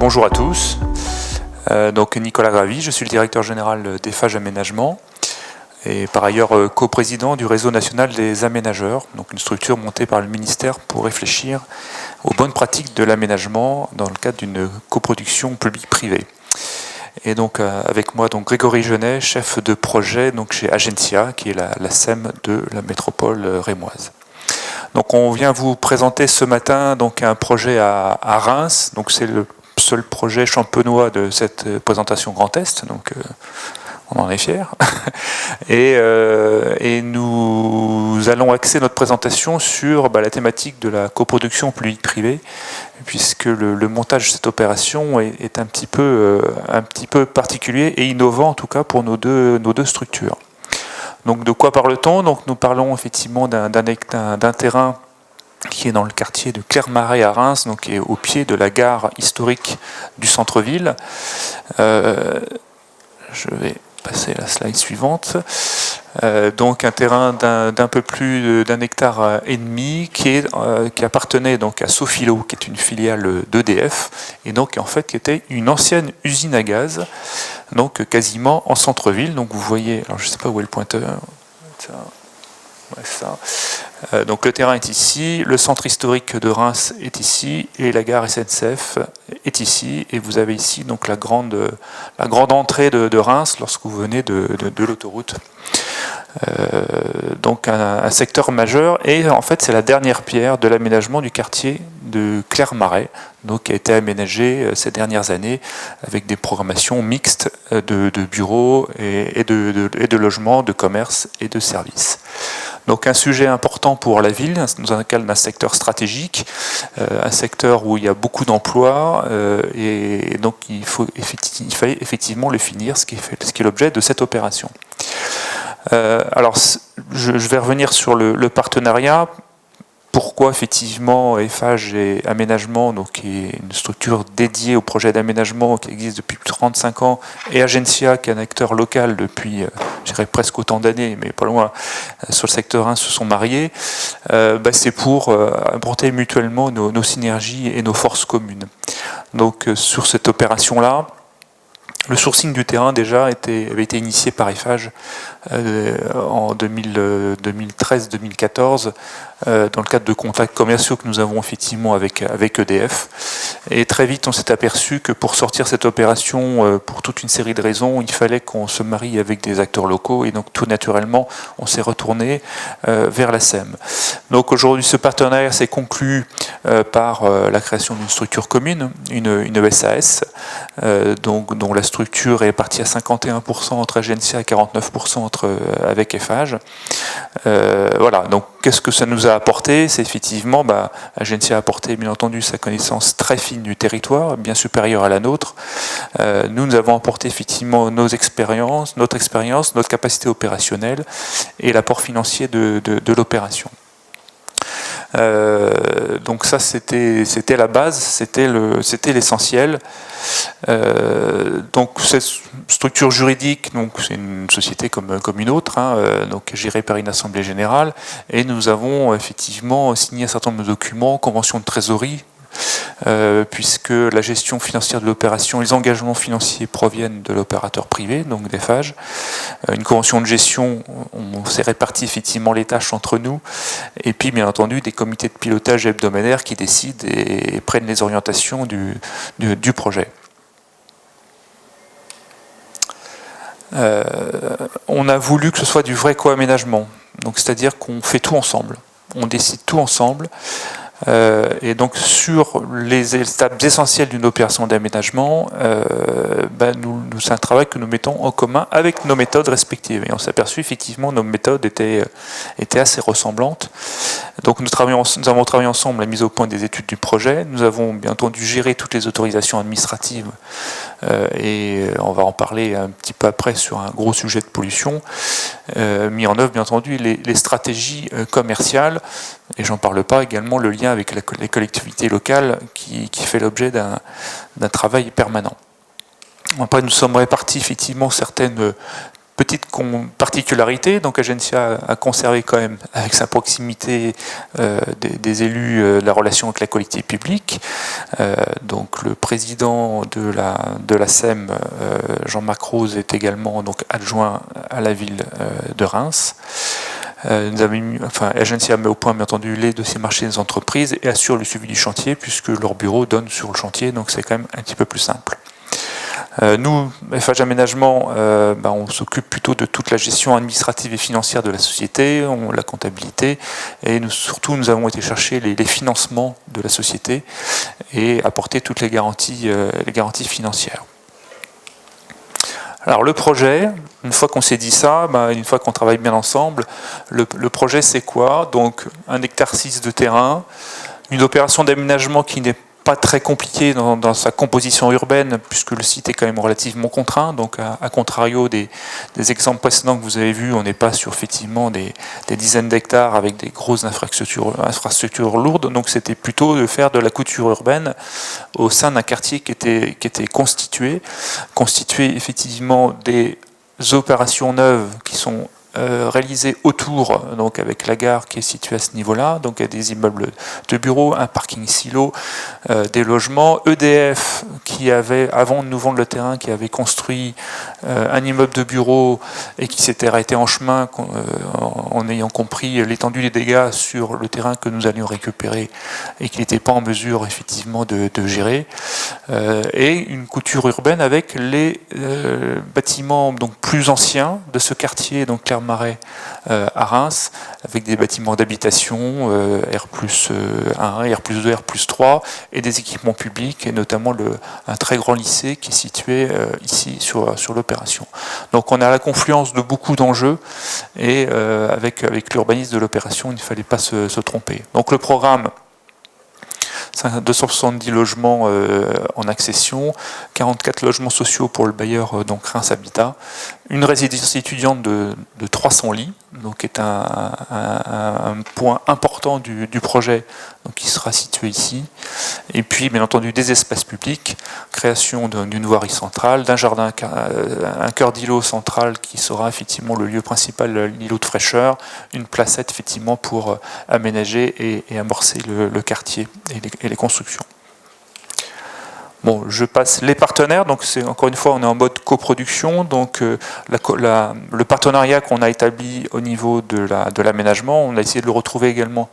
Bonjour à tous, donc Nicolas Gravy, je suis le directeur général d'Eiffage Aménagement et par ailleurs coprésident du réseau national des aménageurs, donc une structure montée par le ministère pour réfléchir aux bonnes pratiques de l'aménagement dans le cadre d'une coproduction publique-privée. Et donc avec moi donc Grégory Genet, chef de projet donc chez Agencia, qui est la SEM de la métropole rémoise. Donc on vient vous présenter ce matin donc un projet à Reims, donc c'est le seul projet champenois de cette présentation Grand Est, donc on en est fiers. Et nous allons axer notre présentation sur la thématique de la coproduction publique-privée, puisque le montage de cette opération est un petit peu particulier et innovant en tout cas pour nos deux structures. Donc de quoi parle-t-on? Donc nous parlons effectivement d'un terrain qui est dans le quartier de Clermarais à Reims, donc qui est au pied de la gare historique du centre-ville. Je vais passer à la slide suivante. Donc un terrain d'un peu plus d'un hectare et demi qui appartenait donc à Sofilo, qui est une filiale d'EDF, et donc en fait qui était une ancienne usine à gaz, donc quasiment en centre-ville. Donc vous voyez, alors je ne sais pas où est le pointeur. Ouais, ça. Donc le terrain est ici, le centre historique de Reims est ici, et la gare SNCF est ici, et vous avez ici donc la grande entrée de Reims lorsque vous venez de l'autoroute. Donc un secteur majeur, et en fait c'est la dernière pierre de l'aménagement du quartier de Clermarais, donc qui a été aménagé ces dernières années avec des programmations mixtes de bureaux et de logements, de commerce et de services. Donc un sujet important pour la ville, dans un cadre d'un secteur stratégique, un secteur où il y a beaucoup d'emplois, et donc il fallait effectivement le finir, ce qui est l'objet de cette opération. Alors je vais revenir sur le partenariat. Pourquoi effectivement Eiffage et Aménagement, donc qui est une structure dédiée au projet d'aménagement qui existe depuis 35 ans, et Agencia, qui est un acteur local depuis, je dirais presque autant d'années, mais pas loin, sur le secteur 1, se sont mariés. C'est pour apporter mutuellement nos synergies et nos forces communes. Donc sur cette opération-là, le sourcing du terrain déjà avait été initié par Eiffage en 2013-2014 dans le cadre de contacts commerciaux que nous avons effectivement avec EDF. Et très vite, on s'est aperçu que pour sortir cette opération, pour toute une série de raisons, il fallait qu'on se marie avec des acteurs locaux. Et donc, tout naturellement, on s'est retourné vers la SEM. Donc, aujourd'hui, ce partenariat s'est conclu par la création d'une structure commune, une SAS, dont la structure est partie à 51% entre Agencia et 49% avec Eiffage. Voilà, donc qu'est-ce que ça nous a apporté? C'est effectivement, Agencia a apporté bien entendu sa connaissance très fine du territoire, bien supérieure à la nôtre. Nous avons apporté effectivement notre expérience, notre capacité opérationnelle et l'apport financier de l'opération. Donc ça c'était la base, c'était l'essentiel. Donc cette structure juridique, donc c'est une société comme une autre, donc gérée par une assemblée générale, et nous avons effectivement signé un certain nombre de documents, convention de trésorerie, puisque la gestion financière de l'opération, les engagements financiers proviennent de l'opérateur privé, donc d'Eiffage. Une convention de gestion, on s'est réparti effectivement les tâches entre nous, et puis bien entendu des comités de pilotage hebdomadaires qui décident et prennent les orientations du projet. On a voulu que ce soit du vrai co-aménagement, donc c'est-à-dire qu'on fait tout ensemble, on décide tout ensemble. Et donc sur les étapes essentielles d'une opération d'aménagement, c'est un travail que nous mettons en commun avec nos méthodes respectives. Et on s'est aperçu effectivement que nos méthodes étaient assez ressemblantes. Donc nous avons travaillé ensemble la mise au point des études du projet. Nous avons bien entendu géré toutes les autorisations administratives, et on va en parler un petit peu après sur un gros sujet de pollution. Mis en œuvre bien entendu les stratégies commerciales. Et j'en parle pas, également le lien avec les collectivités locales qui fait l'objet d'un travail permanent. Après, nous sommes répartis effectivement certaines Petite particularité, donc Agencia a conservé quand même, avec sa proximité des élus, la relation avec la collectivité publique. Donc le président de la SEM, Jean-Marc Rose, est également donc adjoint à la ville de Reims. Agencia met au point, bien entendu, les dossiers marchés des entreprises et assure le suivi du chantier, puisque leur bureau donne sur le chantier, donc c'est quand même un petit peu plus simple. Nous, FH Aménagement, on s'occupe plutôt de toute la gestion administrative et financière de la société, la comptabilité, et nous avons été chercher les financements de la société et apporter toutes les garanties financières. Alors le projet, une fois qu'on s'est dit ça, une fois qu'on travaille bien ensemble, le projet c'est quoi? Donc 1,6 hectare de terrain, une opération d'aménagement qui n'est pas très compliquée dans sa composition urbaine, puisque le site est quand même relativement contraint. Donc à contrario des exemples précédents que vous avez vus, on n'est pas sur effectivement des dizaines d'hectares avec des grosses infrastructures lourdes. Donc c'était plutôt de faire de la couture urbaine au sein d'un quartier qui était constitué effectivement des opérations neuves qui sont réalisées autour, donc avec la gare qui est située à ce niveau-là, donc il y a des immeubles de bureaux, un parking silo, des logements, EDF qui avait, avant de nous vendre le terrain, qui avait construit un immeuble de bureaux et qui s'était arrêté en chemin en ayant compris l'étendue des dégâts sur le terrain que nous allions récupérer et qu'il n'était pas en mesure effectivement de gérer, et une couture urbaine avec les bâtiments donc plus anciens de ce quartier, donc Clermarais à Reims, avec des bâtiments d'habitation R+1, R+2, R+3 et des équipements publics, et notamment un très grand lycée qui est situé ici sur l'opération. Donc on a la confluence de beaucoup d'enjeux, et avec l'urbanisme de l'opération, il ne fallait pas se tromper. Donc le programme, 270 logements en accession, 44 logements sociaux pour le bailleur, donc Reims Habitat, une résidence étudiante de 300 lits, donc qui est un point important du projet, donc qui sera situé ici, et puis bien entendu des espaces publics, création d'une voirie centrale, d'un jardin, un cœur d'îlot central qui sera effectivement le lieu principal, l'îlot de fraîcheur, une placette effectivement pour aménager et amorcer le quartier et les constructions. Bon, je passe les partenaires, donc c'est encore une fois on est en mode coproduction, donc le partenariat qu'on a établi au niveau de l'aménagement, on a essayé de le retrouver également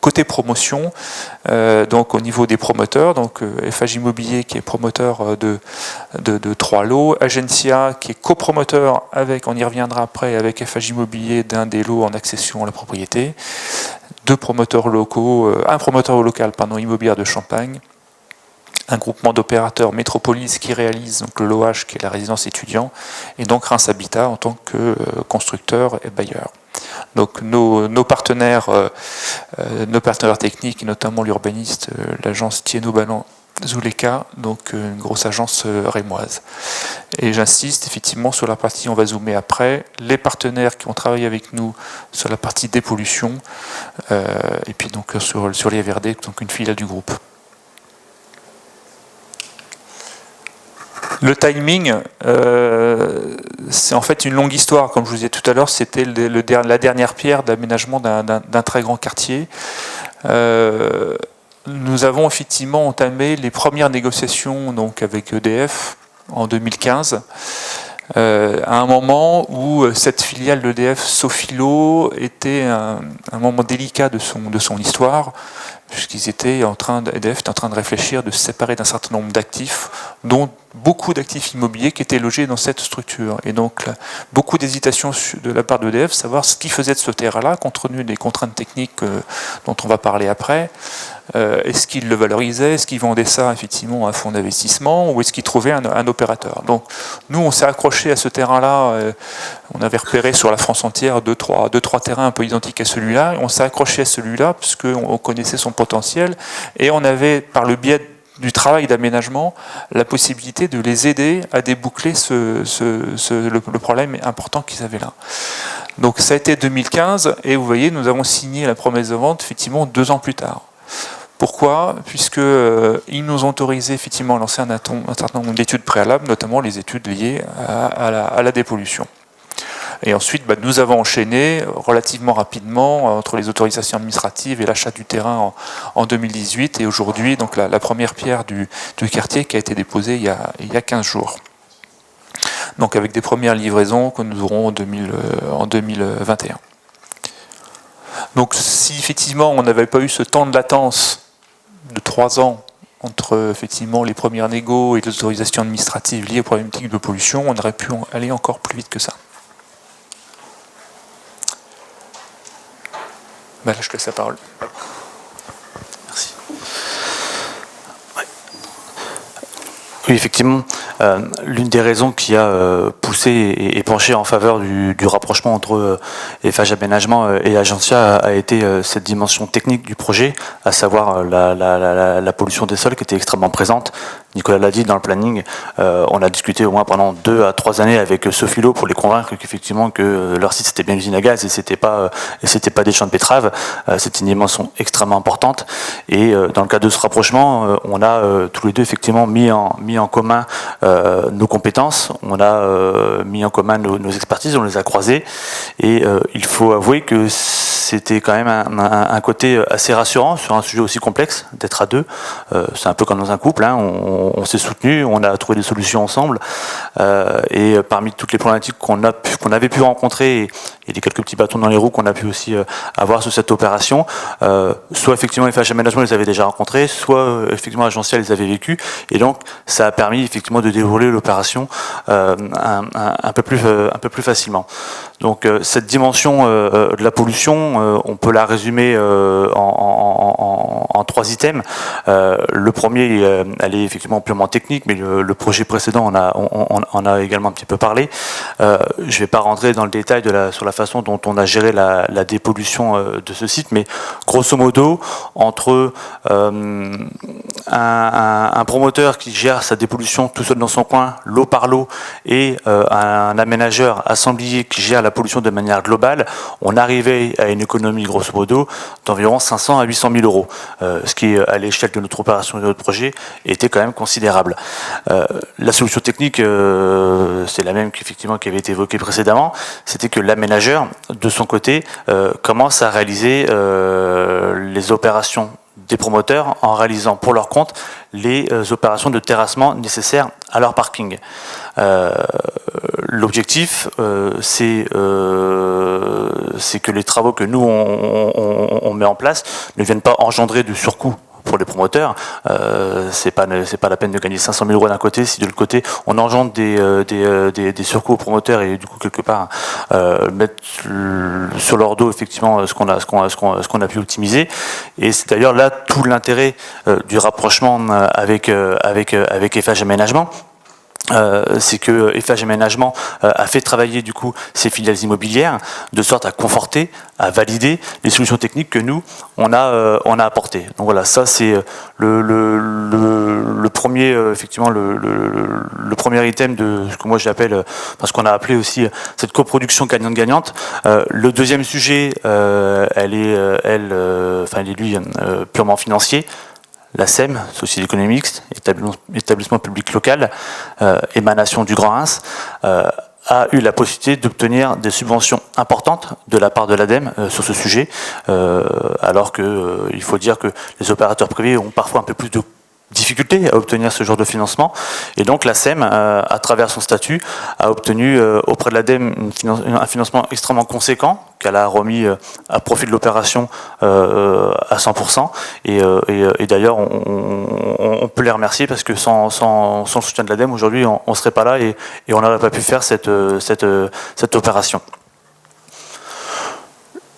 côté promotion, donc au niveau des promoteurs, donc FH Immobilier qui est promoteur de 3 lots, Agencia qui est copromoteur avec, on y reviendra après, avec FH Immobilier d'un des lots en accession à la propriété, 2 promoteurs locaux, un promoteur local immobilier de Champagne, un groupement d'opérateurs Métropolis qui réalise donc le LOH qui est la résidence étudiant, et donc Reims Habitat en tant que constructeur et bailleur. Donc nos partenaires techniques, et notamment l'urbaniste, l'agence Thienot Ballant Zuleka, donc une grosse agence rémoise. Et j'insiste effectivement sur la partie, on va zoomer après, les partenaires qui ont travaillé avec nous sur la partie dépollution, et puis donc sur les VRD, donc une filiale du groupe. Le timing, c'est en fait une longue histoire. Comme je vous disais tout à l'heure, c'était la dernière pierre d'aménagement d'un très grand quartier. Nous avons effectivement entamé les premières négociations donc, avec EDF en 2015, à un moment où cette filiale d'EDF, Sofilo, était un moment délicat de son histoire, puisqu'ils étaient EDF était en train de réfléchir, de se séparer d'un certain nombre d'actifs, dont beaucoup d'actifs immobiliers qui étaient logés dans cette structure. Et donc, là, beaucoup d'hésitations de la part d'EDF, savoir ce qu'ils faisaient de ce terrain-là, compte tenu des contraintes techniques dont on va parler après. Est-ce qu'ils le valorisaient? Est-ce qu'ils vendaient ça effectivement à un fonds d'investissement? Ou est-ce qu'ils trouvaient un opérateur? Donc, nous, on s'est accroché à ce terrain-là. On avait repéré sur la France entière deux, trois terrains un peu identiques à celui-là. On s'est accroché à celui-là, puisqu'on connaissait son potentiel. Et on avait, par le biais du travail d'aménagement, la possibilité de les aider à déboucler le problème important qu'ils avaient là. Donc ça a été 2015, et vous voyez, nous avons signé la promesse de vente effectivement 2 ans plus tard. Pourquoi? Puisqu'ils nous ont autorisé effectivement à lancer un certain nombre d'études préalables, notamment les études liées à la dépollution. Et ensuite, nous avons enchaîné relativement rapidement entre les autorisations administratives et l'achat du terrain en 2018, et aujourd'hui, donc la première pierre du quartier qui a été déposée il y a 15 jours. Donc avec des premières livraisons que nous aurons en 2021. Donc si effectivement on n'avait pas eu ce temps de latence de 3 ans entre effectivement les premières négos et les autorisations administratives liées aux problématiques de pollution, on aurait pu aller encore plus vite que ça. Là, je te laisse la parole. Merci. Oui, effectivement, l'une des raisons qui a poussé et penché en faveur du rapprochement entre Eiffage Aménagement et Agencia a été cette dimension technique du projet, à savoir la pollution des sols qui était extrêmement présente. Nicolas l'a dit dans le planning, on a discuté au moins pendant 2 à 3 années avec Sofilo pour les convaincre qu'effectivement que leur site c'était bien l'usine à gaz et c'était pas des champs de betteraves. C'était une dimension extrêmement importante, et dans le cadre de ce rapprochement, on a tous les deux effectivement mis en commun nos compétences, on a mis en commun nos expertises, on les a croisées, et il faut avouer que c'était quand même un côté assez rassurant sur un sujet aussi complexe, d'être à deux. C'est un peu comme dans un couple, hein, on s'est soutenu, on a trouvé des solutions ensemble, et parmi toutes les problématiques qu'on avait pu rencontrer, et les quelques petits bâtons dans les roues qu'on a pu aussi avoir sur cette opération, soit effectivement Eiffage Aménagement les avait déjà rencontrés, soit effectivement Agencia les avait vécus, et donc ça a permis effectivement de dérouler l'opération un peu plus facilement. Donc cette dimension de la pollution, on peut la résumer en 3 items. Le premier, elle est effectivement purement technique, mais le projet précédent on a également un petit peu parlé. Je ne vais pas rentrer dans le détail sur la façon dont on a géré la dépollution de ce site, mais grosso modo, entre un promoteur qui gère sa dépollution tout seul dans son coin, l'eau par l'eau, et un aménageur assemblier qui gère la pollution de manière globale, on arrivait à une économie grosso modo d'environ 500 à 800 000 euros, ce qui, à l'échelle de notre opération et de notre projet, était quand même considérable. La solution technique, c'est la même qu'effectivement qui avait été évoquée précédemment, c'était que l'aménageur, de son côté, commence à réaliser les opérations des promoteurs en réalisant pour leur compte les opérations de terrassement nécessaires à leur parking. L'objectif, c'est que les travaux que nous on met en place ne viennent pas engendrer du surcoût pour les promoteurs. C'est pas la peine de gagner 500 000 euros d'un côté si de l'autre côté on engendre des surcoûts aux promoteurs, et du coup quelque part mettre sur leur dos effectivement ce qu'on a pu optimiser. Et c'est d'ailleurs là tout l'intérêt du rapprochement avec Eiffage Aménagement. C'est que Eiffage Aménagement a fait travailler du coup ses filiales immobilières de sorte à conforter, à valider les solutions techniques que nous on a apportées. Donc voilà, ça c'est le premier effectivement le premier item de ce que moi j'appelle, parce qu'on a appelé aussi cette coproduction gagnante-gagnante. Le deuxième sujet, elle est lui purement financier. La SEM, Société d'économie mixte, établissement public local, émanation du Grand Reims, a eu la possibilité d'obtenir des subventions importantes de la part de l'ADEME sur ce sujet, alors que il faut dire que les opérateurs privés ont parfois un peu plus de difficulté à obtenir ce genre de financement, et donc la SEM, à travers son statut, a obtenu auprès de l'ADEME un financement extrêmement conséquent qu'elle a remis à profit de l'opération à 100%, et d'ailleurs on peut les remercier, parce que sans le soutien de l'ADEME aujourd'hui on ne serait pas là, et on n'aurait pas pu faire cette opération.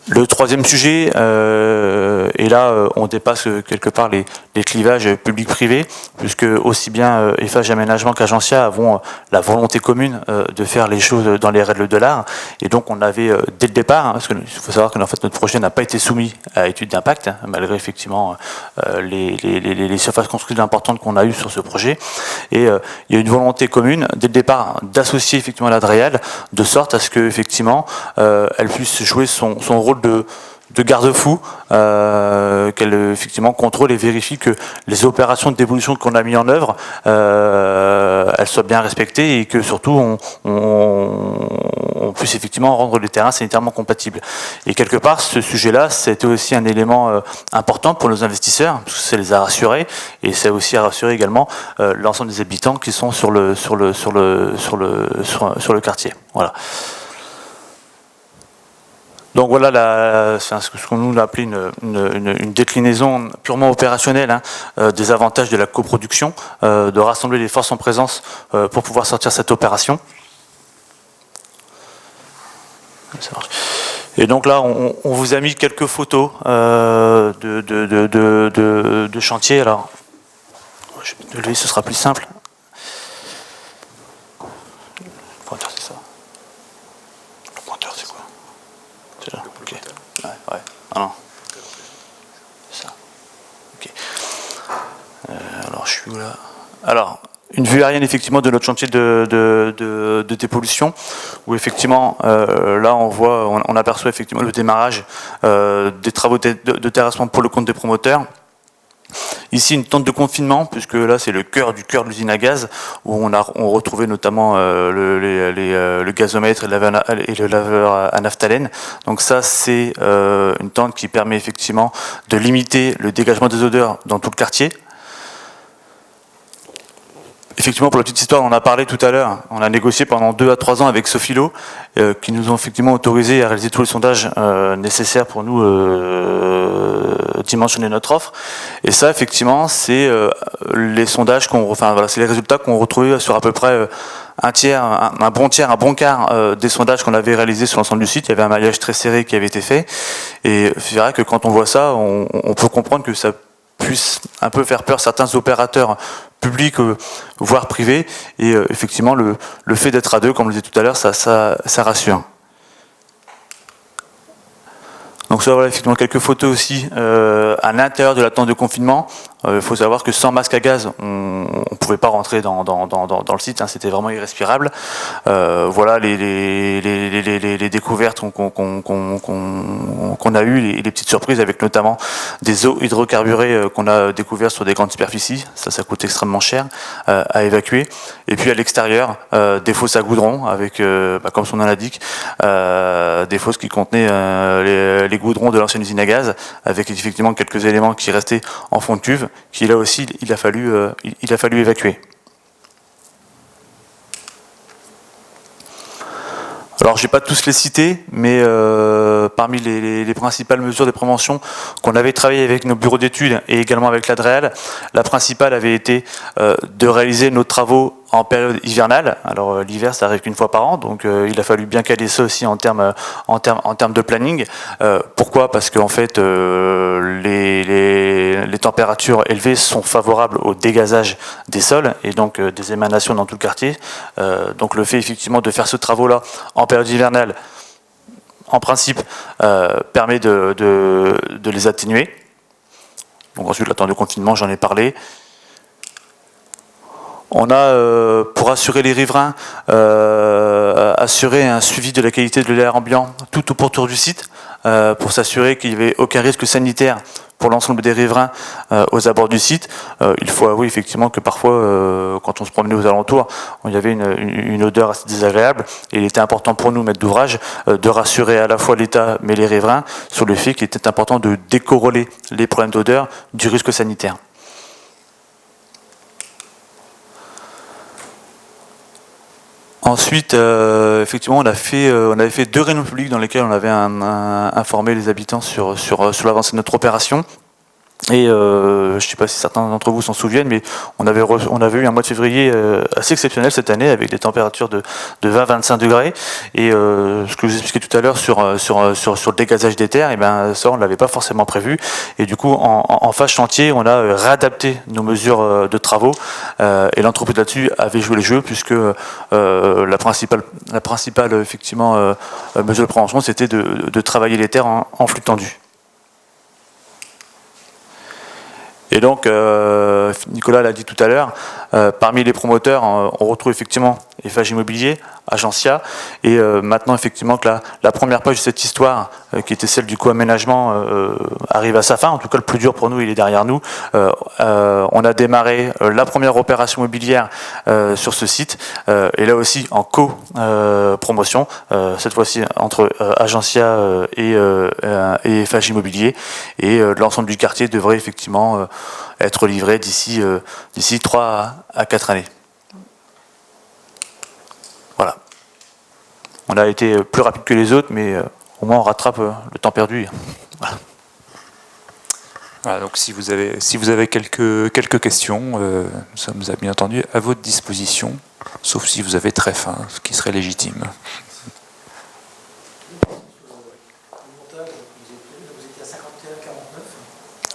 Le troisième sujet, et là on dépasse quelque part les clivages public-privé, puisque aussi bien Eiffage Aménagement qu'Agencia avons la volonté commune de faire les choses dans les règles de l'art, et donc on avait dès le départ, parce qu'il faut savoir que en fait, notre projet n'a pas été soumis à étude d'impact, malgré effectivement les surfaces construites importantes qu'on a eues sur ce projet, et il y a une volonté commune dès le départ d'associer effectivement l'Adréal, de sorte à ce que effectivement elle puisse jouer son rôle de garde-fou, qu'elle effectivement contrôle et vérifie que les opérations de dévolution qu'on a mis en œuvre, elles soient bien respectées, et que surtout on puisse effectivement rendre les terrains sanitairement compatibles. Et quelque part, ce sujet-là, c'était aussi un élément important pour nos investisseurs, parce que ça les a rassurés, et ça a aussi rassuré également l'ensemble des habitants qui sont sur le quartier. Voilà. Donc voilà ce qu'on nous a appelé une déclinaison purement opérationnelle des avantages de la coproduction, de rassembler les forces en présence pour pouvoir sortir cette opération. Ça marche. Et donc là, on vous a mis quelques photos de chantier. Alors, je vais lever, ce sera plus simple. Le pointeur, c'est ça. Le pointeur, c'est quoi? C'est là. Ok. Ouais. Ah non. C'est ça. Ok. Alors, je suis où là? Alors, une vue aérienne effectivement de notre chantier de dépollution, où effectivement là on aperçoit effectivement le démarrage des travaux de terrassement pour le compte des promoteurs. Ici une tente de confinement, puisque là c'est le cœur de l'usine à gaz, où on retrouvait notamment le gazomètre et le laveur à naphtalène. Donc ça c'est une tente qui permet effectivement de limiter le dégagement des odeurs dans tout le quartier. Effectivement, pour la petite histoire, on en a parlé tout à l'heure. On a négocié pendant 2 à 3 ans avec Sofilo, qui nous ont effectivement autorisé à réaliser tous les sondages nécessaires pour nous dimensionner notre offre. Et ça, effectivement, c'est les sondages c'est les résultats qu'on retrouvait sur à peu près un bon quart des sondages qu'on avait réalisés sur l'ensemble du site. Il y avait un maillage très serré qui avait été fait. Et c'est vrai que quand on voit ça, on peut comprendre que ça puisse un peu faire peur certains opérateurs publics, voire privés, et effectivement le fait d'être à deux, comme je le disais tout à l'heure, ça rassure. Donc ça, voilà effectivement quelques photos aussi à l'intérieur de la tente de confinement. Il faut savoir que sans masque à gaz, on ne pouvait pas rentrer dans le site, c'était vraiment irrespirable. Voilà les découvertes qu'on a eues, les petites surprises avec notamment des eaux hydrocarburées qu'on a découvertes sur des grandes superficies. Ça coûte extrêmement cher à évacuer. Et puis à l'extérieur, des fosses à goudron avec, comme son nom l'indique, des fosses qui contenaient les goudrons de l'ancienne usine à gaz, avec effectivement quelques éléments qui restaient en fond de cuve, qui là aussi il a fallu évacuer. Alors je ne vais pas tous les citer, mais parmi les principales mesures de prévention qu'on avait travaillé avec nos bureaux d'études et également avec l'ADREAL, la principale avait été de réaliser nos travaux en période hivernale. Alors l'hiver ça arrive qu'une fois par an, donc il a fallu bien caler ça aussi en termes de planning. Pourquoi? Parce qu'en fait les températures élevées sont favorables au dégazage des sols et donc des émanations dans tout le quartier. Donc le fait effectivement de faire ce travaux-là en période hivernale, en principe, permet de les atténuer. Donc ensuite la tente de confinement, j'en ai parlé. On a, pour assurer les riverains, assuré un suivi de la qualité de l'air ambiant tout autour du site, pour s'assurer qu'il n'y avait aucun risque sanitaire pour l'ensemble des riverains aux abords du site. Il faut avouer effectivement que parfois, quand on se promenait aux alentours, il y avait une odeur assez désagréable, et il était important pour nous, maîtres d'ouvrage, de rassurer à la fois l'État mais les riverains sur le fait qu'il était important de décorréler les problèmes d'odeur du risque sanitaire. Ensuite, effectivement, on avait fait 2 réunions publiques dans lesquelles on avait informé les habitants sur l'avancée de notre opération. Et je ne sais pas si certains d'entre vous s'en souviennent, mais on avait eu un mois de février assez exceptionnel cette année, avec des températures de 20-25 degrés. Et ce que je vous expliquais tout à l'heure sur le dégazage des terres, et ben ça on ne l'avait pas forcément prévu. Et du coup, en phase chantier, on a réadapté nos mesures de travaux. Et l'entreprise là-dessus avait joué le jeu, puisque la principale effectivement mesure de prévention, c'était de travailler les terres en flux tendu. Et donc, Nicolas l'a dit tout à l'heure, Parmi les promoteurs, on retrouve effectivement Eiffage Immobilier, Agencia, et maintenant effectivement que la première page de cette histoire, qui était celle du co-aménagement, arrive à sa fin. En tout cas, le plus dur pour nous, il est derrière nous. On a démarré la première opération immobilière sur ce site, et là aussi en co-promotion, cette fois-ci entre Agencia et Eiffage Immobilier, et l'ensemble du quartier devrait effectivement être livré d'ici 3 à 4 années. Voilà. On a été plus rapide que les autres, mais au moins on rattrape le temps perdu. Voilà. Voilà, donc si vous avez quelques questions, nous sommes bien entendu à votre disposition, sauf si vous avez très faim, ce qui serait légitime.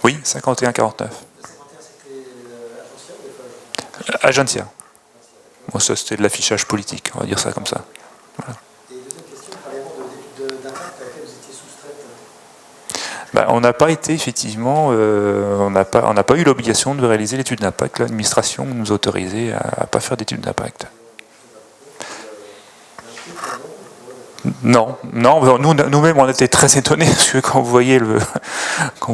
Oui, 51-49. Agencia. Bon, ça c'était de l'affichage politique, on va dire ça comme ça. Voilà. Et deuxième question, parlez-vous de l'étude d'impact à laquelle vous étiez soustraite ? On n'a pas été, effectivement, on n'a pas eu l'obligation de réaliser l'étude d'impact. L'administration nous a autorisé à ne pas faire d'étude d'impact. Non, nous-mêmes on était très étonnés parce que quand vous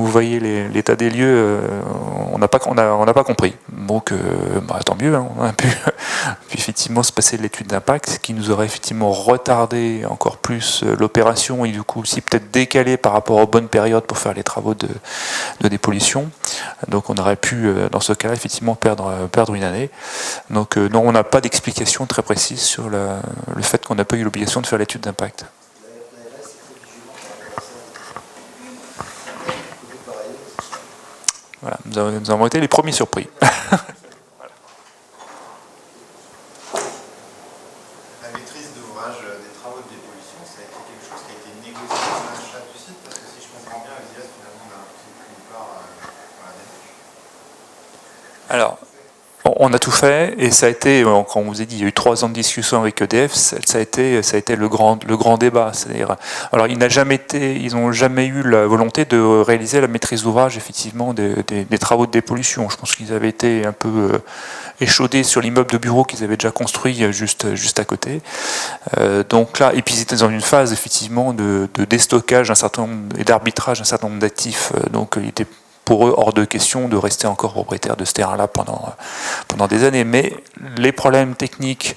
voyez l'état des lieux, on n'a pas compris. Donc, tant mieux, hein, on a pu effectivement se passer de l'étude d'impact, qui nous aurait effectivement retardé encore plus l'opération et du coup aussi peut-être décalé par rapport aux bonnes périodes pour faire les travaux de dépollution. Donc, on aurait pu, dans ce cas-là, effectivement perdre une année. Donc, non, on n'a pas d'explication très précise sur le fait qu'on n'a pas eu l'obligation de faire l'étude d'impact. Voilà, nous avons été les premiers surpris. La maîtrise d'ouvrage des travaux de dépollution, ça a été quelque chose qui a été négocié dans l'achat du site, parce que si je comprends bien, EDF finalement n'a aucune part dans la démarche. Alors, on a tout fait, et ça a été, quand on vous a dit, il y a eu 3 ans de discussion avec EDF, ça a été le grand débat. C'est-à-dire, alors ils n'ont jamais eu la volonté de réaliser la maîtrise d'ouvrage, effectivement, des travaux de dépollution. Je pense qu'ils avaient été un peu échaudés sur l'immeuble de bureaux qu'ils avaient déjà construit juste à côté. Donc là, et puis ils étaient dans une phase, effectivement, de déstockage et d'arbitrage d'un certain nombre d'actifs. Donc il était pour eux hors de question de rester encore propriétaire de ce terrain-là pendant des années. Mais les problèmes techniques,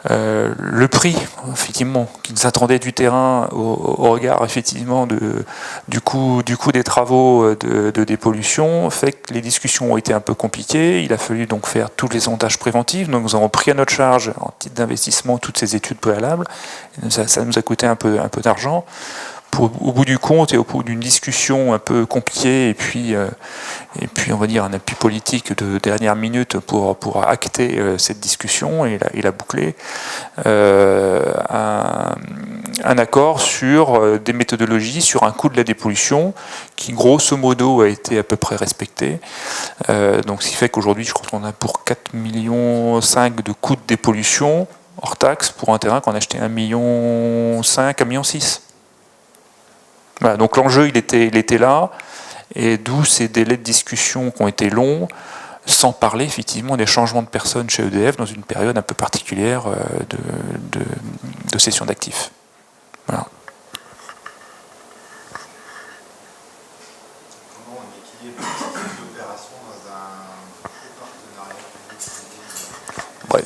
le prix, effectivement, qu'ils attendaient du terrain au regard, effectivement, du coût des travaux de dépollution, fait que les discussions ont été un peu compliquées. Il a fallu donc faire tous les sondages préventifs. Donc nous avons pris à notre charge, en titre d'investissement, toutes ces études préalables. Ça nous a coûté un peu d'argent. Au bout du compte et au bout d'une discussion un peu compliquée et puis on va dire un appui politique de dernière minute pour acter cette discussion et la boucler, un accord sur des méthodologies, sur un coût de la dépollution qui grosso modo a été à peu près respecté. Donc ce qui fait qu'aujourd'hui je crois qu'on a pour 4,5 millions de coûts de dépollution hors taxe pour un terrain qu'on a acheté 1,5 million, 1,6 million. Voilà, donc l'enjeu il était là, et d'où ces délais de discussion qui ont été longs, sans parler effectivement des changements de personnes chez EDF dans une période un peu particulière de cession d'actifs. Voilà. Comment on équilibre l'opération dans un partenariat public-privé ? Ouais,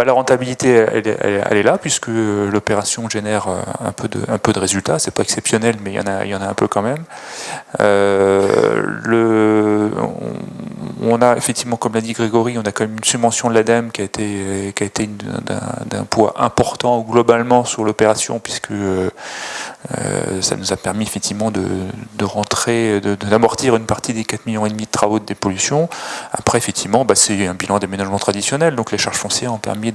la rentabilité, elle est là, puisque l'opération génère un peu de résultats. C'est pas exceptionnel, mais il y en a un peu quand même. On a effectivement, comme l'a dit Grégory, on a quand même une subvention de l'ADEME qui a été d'un poids important globalement sur l'opération, puisque ça nous a permis effectivement d'amortir une partie des 4,5 millions de travaux de dépollution. Après, effectivement, c'est un bilan d'aménagement traditionnel, donc les charges foncières ont permis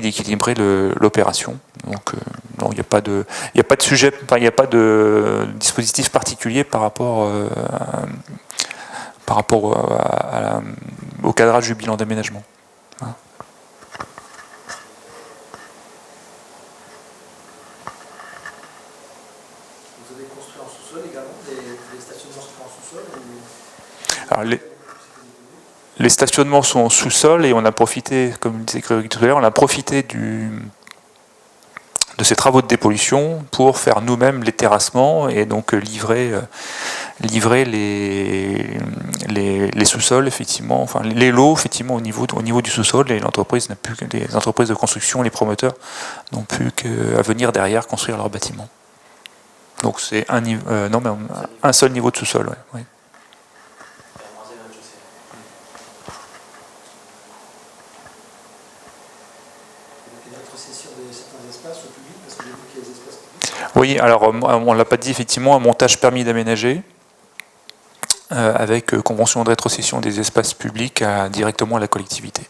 d'équilibrer l'opération. Donc non, il n'y a pas de sujet, il n'y a pas de dispositif particulier par rapport au cadrage du bilan d'aménagement. Voilà. Vous avez construit en sous-sol également des les stationnements sont au sous-sol et on a profité, comme disait Grégory tout à l'heure, on a profité de ces travaux de dépollution pour faire nous-mêmes les terrassements et donc livrer les sous-sols, effectivement, enfin les lots, effectivement, au niveau du sous-sol, et l'entreprise n'a plus que les entreprises de construction, les promoteurs n'ont plus qu'à venir derrière construire leurs bâtiments. Donc c'est un seul niveau de sous-sol. Ouais. Oui, alors on ne l'a pas dit, effectivement, un montage permis d'aménager avec convention de rétrocession des espaces publics directement à la collectivité.